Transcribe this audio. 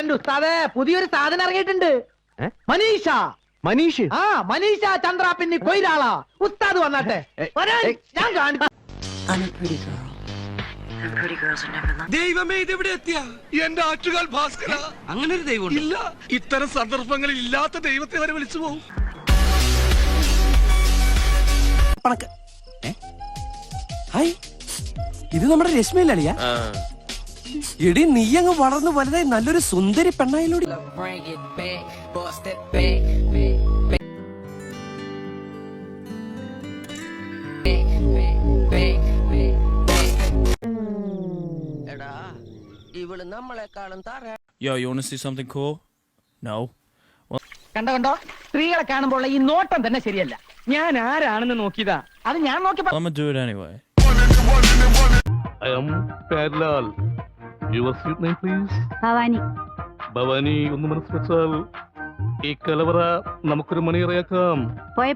ഉസ്താദേ പുതിയൊരു സാധനം ഇറങ്ങിയിട്ടുണ്ട്. മനീഷ മനീഷ് മനീഷ ചന്ദ്ര പിന്നെ കൊയിലാളാ. ഉസ്താദ് വന്നാട്ടെ ഞാൻ കാണിച്ചു. ദൈവമേ ഇതെവിടെ എത്തിയ എന്റെ ആറ്റുകാൽ ഭാസ്കര. അങ്ങനെ ഒരു ദൈവം ഇല്ല. ഇത്തരം സന്ദർഭങ്ങളിൽ ഇല്ലാത്ത ദൈവത്തെ വരെ വിളിച്ചു പോകും. ഇത് നമ്മുടെ രശ്മിയിലളിയാ. എടി നീ അങ്ങ് വളർന്നു വലുതായി നല്ലൊരു സുന്ദരി പെണ്ണായിലൂടെ. ഇവള് നമ്മളെക്കാളും Yo, you want to see something cool? No. കണ്ടോ സ്ത്രീകളെ കാണുമ്പോൾ ഈ നോട്ടം തന്നെ ശരിയല്ല. ഞാൻ ആരാണെന്ന് നോക്കിയതാ. അത് ഞാൻ നോക്കിയപ്പോ I'm gonna do it anyway. I am Padlal. Your sweet name please? Bhavani. Bhavani ഒന്ന് മനസ്സിൽ വെച്ചാൽ ഈ കലവറ നമുക്കൊരു മണിയറയാക്കാം. പോയെ